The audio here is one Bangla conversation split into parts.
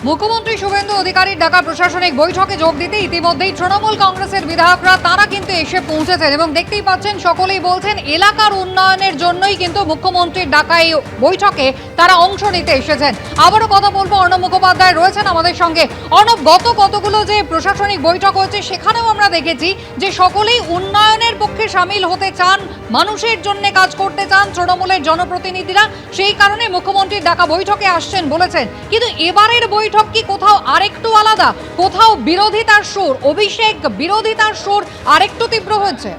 মুখ্যমন্ত্রী শুভেন্দু অধিকারীর ডাকা প্রশাসনিক বৈঠকে যোগ দিতে ইতিমধ্যেই তৃণমূল কংগ্রেসের বিধায়করা তারা কিন্তু এসে পৌঁছেছেন এবং দেখতেই পাচ্ছেন সকলেই বলছেন এলাকার উন্নয়নের জন্যই কিন্তু মুখ্যমন্ত্রীর ডাকা এই বৈঠকে তারা অংশ নিতে এসেছেন। আবারও কথা বলবো, অর্ণব মুখোপাধ্যায় রয়েছেন আমাদের সঙ্গে। অর্ণব, কতগুলো যে প্রশাসনিক বৈঠক হয়েছে সেখানেও আমরা দেখেছি যে সকলেই উন্নয়নের পক্ষে সামিল হতে চান, মানুষের জন্য কাজ করতে চান তৃণমূলের জনপ্রতিনিধিরা, সেই কারণে মুখ্যমন্ত্রীর ডাকা বৈঠকে আসছেন বলেছেন। কিন্তু এবারের বৈঠক কি কোথাও আরেকটু আলাদা? কোথাও বিরোধিতার সুর, অভিষেক বিরোধিতার সুর আরেকটু তীব্র হচ্ছে?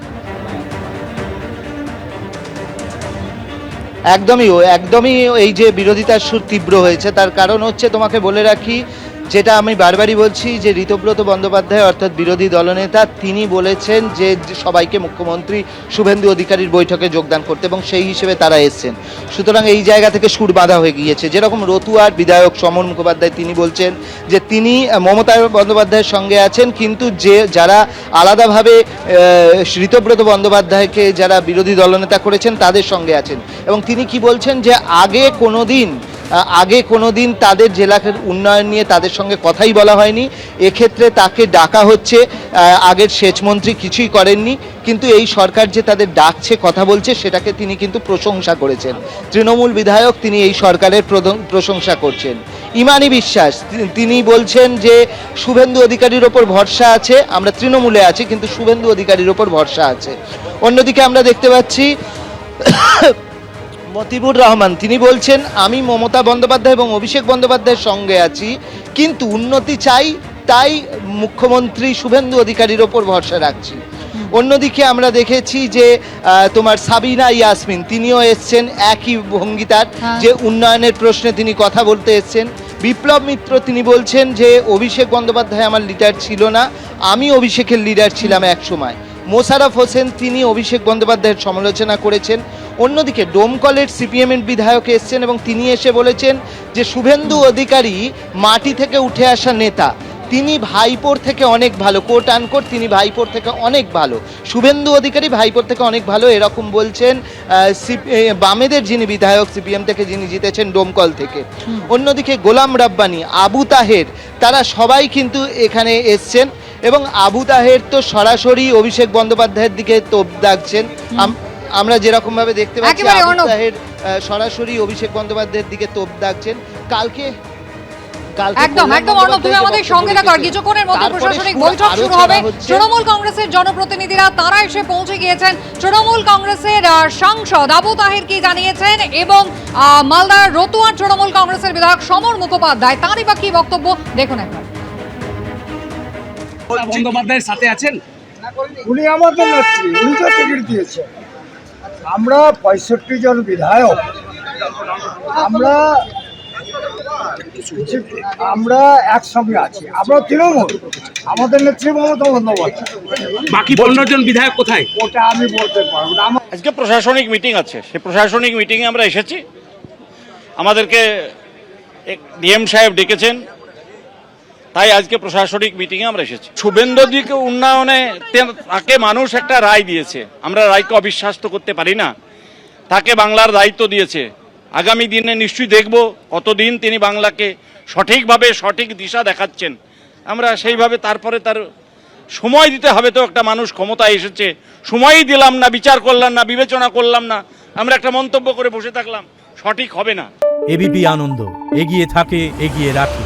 একদমই এই যে বিরোধিতার সুর তীব্র হয়েছে তার কারণ হচ্ছে, তোমাকে বলে রাখি, যেটা আমি বারবারই বলছি, যে ঋতব্রত বন্দ্যোপাধ্যায় অর্থাৎ বিরোধী দলনেতা তিনি বলেছেন যে সবাইকে মুখ্যমন্ত্রী শুভেন্দু অধিকারীর বৈঠকে যোগদান করতে, এবং সেই হিসেবে তারা এসছেন। সুতরাং এই জায়গা থেকে সুর বাঁধা হয়ে গিয়েছে। যেরকম রতুয়ার বিধায়ক সমর মুখোপাধ্যায় তিনি বলছেন যে তিনি মমতা বন্দ্যোপাধ্যায়ের সঙ্গে আছেন, কিন্তু যারা আলাদাভাবে ঋতব্রত বন্দ্যোপাধ্যায়কে যারা বিরোধী দলনেতা করেছেন তাদের সঙ্গে আছেন। এবং তিনি কি বলছেন যে আগে কোনোদিন তাদের জেলার উন্নয়ন নিয়ে তাদের সঙ্গে কথাই বলা হয়নি, এক্ষেত্রে তাকে ডাকা হচ্ছে। আগের সেচমন্ত্রী কিছুই করেননি, কিন্তু এই সরকার যে তাদের ডাকছে, কথা বলছে, সেটাকে তিনি কিন্তু প্রশংসা করেছেন। তৃণমূল বিধায়ক তিনি এই সরকারের প্রশংসা করছেন। ইমানি বিশ্বাস তিনি বলছেন যে শুভেন্দু অধিকারীর ওপর ভরসা আছে, আমরা তৃণমূলে আছি কিন্তু শুভেন্দু অধিকারীর ওপর ভরসা আছে। অন্যদিকে আমরা দেখতে পাচ্ছি মতিবুর রহমান তিনি বলছেন আমি মমতা বন্দ্যোপাধ্যায় এবং অভিষেক বন্দ্যোপাধ্যায়ের সঙ্গে আছি, কিন্তু উন্নতি চাই, তাই মুখ্যমন্ত্রী শুভেন্দু অধিকারীর ওপর ভরসা রাখছি। অন্যদিকে আমরা দেখেছি যে তোমার সাবিনা ইয়াসমিন তিনিও এসছেন একই ভঙ্গিতার, যে উন্নয়নের প্রশ্নে তিনি কথা বলতে এসছেন। বিপ্লব মিত্র তিনি বলছেন যে অভিষেক বন্দ্যোপাধ্যায় আমার লিডার ছিল না, আমি অভিষেকের লিডার ছিলাম এক সময়। মোশাররফ হোসেন তিনি অভিষেক বন্দ্যোপাধ্যায়ের সমালোচনা করেছেন। অন্যদিকে ডোমকলের সিপিএমের বিধায়ক এসছেন এবং তিনি এসে বলেছেন যে শুভেন্দু অধিকারী মাটি থেকে উঠে আসা নেতা, তিনি ভাইপোর থেকে অনেক ভালো, কোট আনকোট তিনি ভাইপোর থেকে অনেক ভালো, শুভেন্দু অধিকারী ভাইপোর থেকে অনেক ভালো, এরকম বলছেন বামেদের যিনি বিধায়ক সিপিএম থেকে যিনি জিতেছেন ডোমকল থেকে। অন্যদিকে গোলাম রাব্বানি, আবু তাহের, তারা সবাই কিন্তু এখানে এসছেন এবং আবু তাহের তো সরাসরি অভিষেক বন্দ্যোপাধ্যায়ের দিকে তোপ দাগছেন। আমরা যেরকম ভাবে দেখতে পাচ্ছি আবু তাহের সরাসরি অভিষেক বন্দ্যোপাধ্যায়ের দিকে তোপ দাগছেন। একদম অর্ণব, তুমি আমাদের সঙ্গে থাকো। কিছুক্ষণের মধ্যে প্রশাসনিক বৈঠক শুরু হবে। তৃণমূল কংগ্রেসের জনপ্রতিনিধিরা তারা এসে পৌঁছে গিয়েছেন। তৃণমূল কংগ্রেসের সাংসদ আবু তাহের কি জানিয়েছেন এবং মালদার রতুয়ার তৃণমূল কংগ্রেসের বিধায়ক সমর মুখোপাধ্যায় তারই বা কি বক্তব্য দেখুন একবার। বন্দ্যোপাধ্যায়ের সাথে আছেন? উনি আমাদের নেত্রী, উনি তো টিকিট দিয়েছেন। আমরা 65 জন বিধায়ক, আমরা একসঙ্গে আছি। আমরা তৃণমূল, আমাদের নেত্রী মমতা বন্দ্যোপাধ্যায়। বাকি 15 জন বিধায়ক কোথায়? ওটা আমি বলতে পারবো না। আজকে প্রশাসনিক মিটিং আছে, সেই প্রশাসনিক মিটিংয়ে আমরা এসেছি। আমাদেরকে ডিএম সাহেব ডেকেছেন, তাই আজকে প্রশাসনিক মিটিংয়ে আমরা এসেছি। শুভেন্দুজিকে উন্নয়নে তাকে মানুষ একটা রায় দিয়েছে, আমরা রায়কে অবিশ্বাস তো করতে পারি না। তাকে বাংলার দায়িত্ব দিয়েছে, আগামী দিনে নিশ্চয়ই দেখব কতদিন তিনি বাংলাকে সঠিকভাবে সঠিক দিশা দেখাচ্ছেন। আমরা সেইভাবে তারপরে তার সময় দিতে হবে। তো একটা মানুষ ক্ষমতায় এসেছে, সময়ই দিলাম না, বিচার করলাম না, বিবেচনা করলাম না, আমরা একটা মন্তব্য করে বসে থাকলাম, সঠিক হবে না। এবিপি আনন্দ, এগিয়ে থাকে, এগিয়ে রাখে।